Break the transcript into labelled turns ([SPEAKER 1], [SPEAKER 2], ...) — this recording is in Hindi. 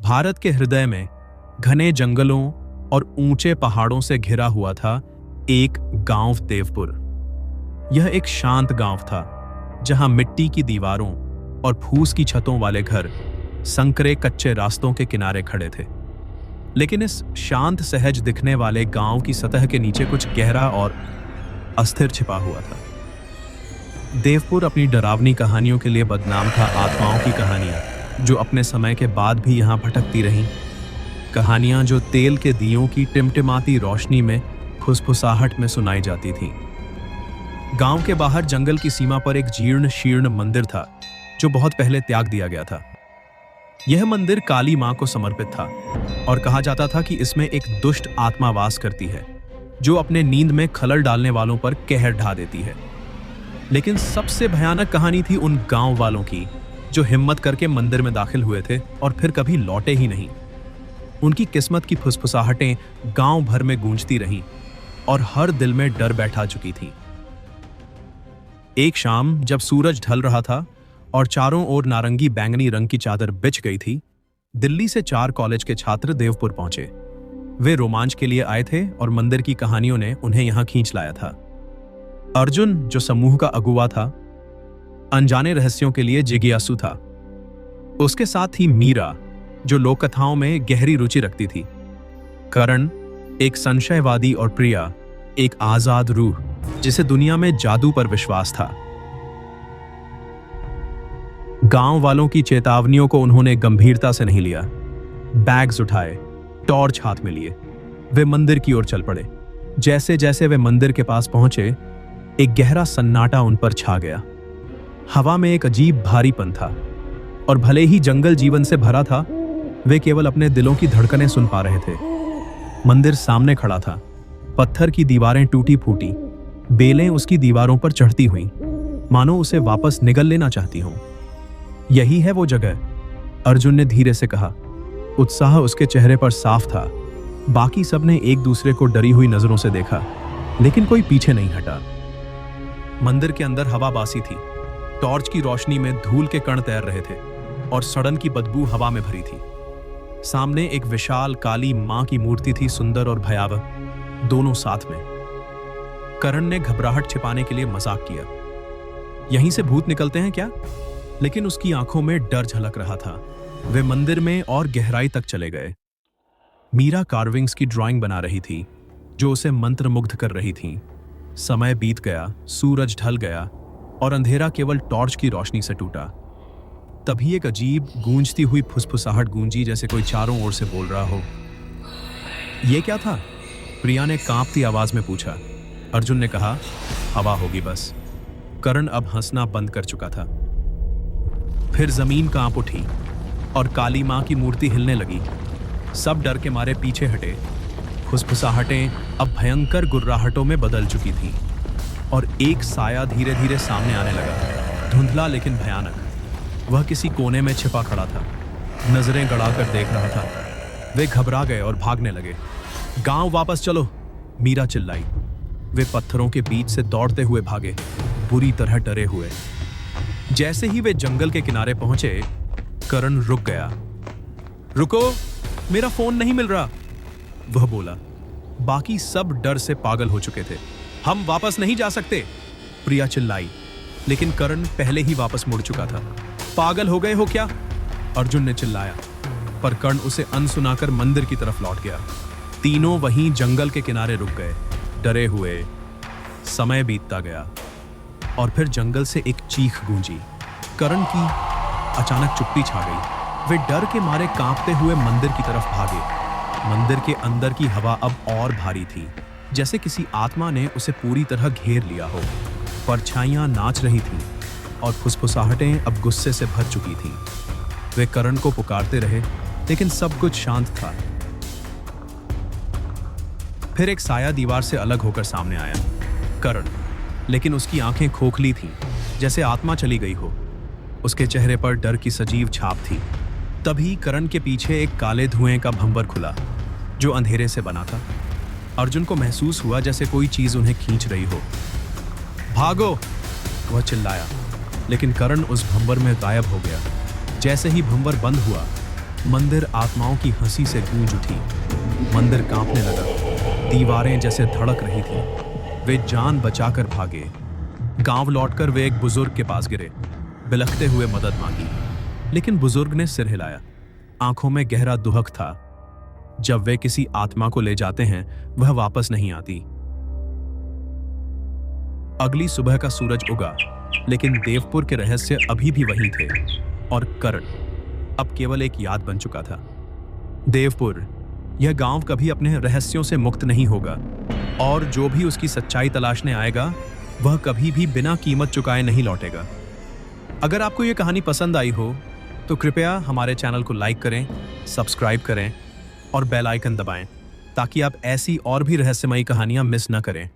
[SPEAKER 1] भारत के हृदय में घने जंगलों और ऊंचे पहाड़ों से घिरा हुआ था एक गांव देवपुर। यह एक शांत गांव था जहां मिट्टी की दीवारों और फूस की छतों वाले घर संकरे कच्चे रास्तों के किनारे खड़े थे। लेकिन इस शांत सहज दिखने वाले गांव की सतह के नीचे कुछ गहरा और अस्थिर छिपा हुआ था। देवपुर अपनी डरावनी कहानियों के लिए बदनाम था। आत्माओं की कहानियां जो अपने समय के बाद भी यहां भटकती रहीं, कहानियां जो तेल के दियों की टिमटिमाती रोशनी में फुसफुसाहट में सुनाई जाती थीं। गांव के बाहर जंगल की सीमा पर एक जीर्ण शीर्ण मंदिर था जो बहुत पहले त्याग दिया गया था। यह मंदिर काली मां को समर्पित था और कहा जाता था कि इसमें एक दुष्ट आत्मा वास करती है जो अपने नींद में खलल डालने वालों पर कहर ढा देती है। लेकिन सबसे भयानक कहानी थी उन गांव वालों की जो हिम्मत करके मंदिर में दाखिल हुए थे और फिर कभी लौटे ही नहीं। उनकी किस्मत की फुसफुसाहटें गांव भर में गूंजती रहीं और हर दिल में डर बैठा चुकी थी। एक शाम जब सूरज ढल रहा था और चारों ओर नारंगी बैंगनी रंग की चादर बिछ गई थी, दिल्ली से 4 कॉलेज के छात्र देवपुर पहुंचे। वे रोमांच के लिए आए थे और मंदिर की कहानियों ने उन्हें यहां खींच लाया था। अर्जुन, जो समूह का अगुवा था, अनजाने रहस्यों के लिए जिज्ञासु था। उसके साथ ही मीरा, जो लोक कथाओं में गहरी रुचि रखती थी। करण, एक संशयवादी, और प्रिया, एक आजाद रूह जिसे दुनिया में जादू पर विश्वास था। गांव वालों की चेतावनियों को उन्होंने गंभीरता से नहीं लिया। बैग्स उठाए, टॉर्च हाथ में लिए, वे मंदिर की ओर चल पड़े। जैसे जैसे वे मंदिर के पास पहुंचे, एक गहरा सन्नाटा उन पर छा गया। हवा में एक अजीब भारीपन था और भले ही जंगल जीवन से भरा था, वे केवल अपने दिलों की धड़कनें सुन पा रहे थे। मंदिर सामने खड़ा था, पत्थर की दीवारें टूटी फूटी, बेलें उसकी दीवारों पर चढ़ती हुई, मानो उसे वापस निगल लेना चाहती हों। यही है वो जगह, अर्जुन ने धीरे से कहा। उत्साह उसके चेहरे पर साफ था। बाकी सबने एक दूसरे को डरी हुई नजरों से देखा, लेकिन कोई पीछे नहीं हटा। मंदिर के अंदर हवा बासी थी। टॉर्च की रोशनी में धूल के कण तैर रहे थे और सड़न की बदबू हवा में भरी थी। सामने एक विशाल काली मां की मूर्ति थी, सुंदर और भयावह, दोनों साथ में। करण ने घबराहट छिपाने के लिए मजाक किया, यहीं से भूत निकलते हैं क्या? लेकिन उसकी आंखों में डर झलक रहा था। वे मंदिर में और गहराई तक चले गए। मीरा कार्विंग्स की ड्राइंग बना रही थी जो उसे मंत्रमुग्ध कर रही थी। समय बीत गया, सूरज ढल गया और अंधेरा केवल टॉर्च की रोशनी से टूटा। तभी एक अजीब गूंजती हुई फुसफुसाहट गूंजी, जैसे कोई चारों ओर से बोल रहा हो। यह क्या था? प्रिया ने कांपती आवाज में पूछा। अर्जुन ने कहा, हवा होगी बस। करण अब हंसना बंद कर चुका था। फिर जमीन कांप उठी और काली मां की मूर्ति हिलने लगी। सब डर के मारे पीछे हटे। फुसफुसाहटें अब भयंकर गुर्राहटों में बदल चुकी थीं और एक साया धीरे धीरे सामने आने लगा, धुंधला लेकिन भयानक। वह किसी कोने में छिपा खड़ा था, नजरें गड़ाकर देख रहा था। वे घबरा गए और भागने लगे। गांव वापस चलो, मीरा चिल्लाई। वे पत्थरों के बीच से दौड़ते हुए भागे, बुरी तरह डरे हुए। जैसे ही वे जंगल के किनारे पहुंचे, करण रुक गया। रुको, मेरा फोन नहीं मिल रहा, वह बोला। बाकी सब डर से पागल हो चुके थे। हम वापस नहीं जा सकते, प्रिया चिल्लाई। लेकिन करण पहले ही वापस मुड़ चुका था। पागल हो गए हो क्या? अर्जुन ने चिल्लाया, पर कर्ण उसे अनसुनाकर मंदिर की तरफ लौट गया। तीनों वहीं जंगल के किनारे रुक गए, डरे हुए। समय बीतता गया और फिर जंगल से एक चीख गूंजी। करण की अचानक चुप्पी छा गई। वे डर के मारे कांपते हुए मंदिर की तरफ भागे। मंदिर के अंदर की हवा अब और भारी थी, जैसे किसी आत्मा ने उसे पूरी तरह घेर लिया हो। परछाइयां नाच रही थीं और फुसफुसाहटें अब गुस्से से भर चुकी थीं। वे करण को पुकारते रहे, लेकिन सब कुछ शांत था। फिर एक साया दीवार से अलग होकर सामने आया। करण, लेकिन उसकी आंखें खोखली थीं, जैसे आत्मा चली गई हो। उसके चेहरे पर डर की सजीव छाप थी। तभी करण के पीछे एक काले धुएं का भंवर खुला, जो अंधेरे से बना था। अर्जुन को महसूस हुआ जैसे कोई चीज उन्हें खींच रही हो। भागो, वह चिल्लाया, लेकिन करण उस भंवर में गायब हो गया। जैसे ही भंवर बंद हुआ, मंदिर आत्माओं की हंसी से गूंज उठी। मंदिर कांपने लगा, दीवारें जैसे धड़क रही थीं। वे जान बचाकर भागे। गांव लौटकर वे एक बुजुर्ग के पास गिरे, बिलखते हुए मदद मांगी, लेकिन बुजुर्ग ने सिर हिलाया। आंखों में गहरा दुहक था। जब वे किसी आत्मा को ले जाते हैं, वह वापस नहीं आती। अगली सुबह का सूरज उगा, लेकिन देवपुर के रहस्य अभी भी वही थे, और करण अब केवल एक याद बन चुका था। देवपुर, यह गांव कभी अपने रहस्यों से मुक्त नहीं होगा, और जो भी उसकी सच्चाई तलाशने आएगा, वह कभी भी बिना कीमत चुकाए नहीं लौटेगा। अगर आपको यह कहानी पसंद आई हो तो कृपया हमारे चैनल को लाइक करें, सब्सक्राइब करें और बेल आइकन दबाएं, ताकि आप ऐसी और भी रहस्यमयी कहानियां मिस न करें।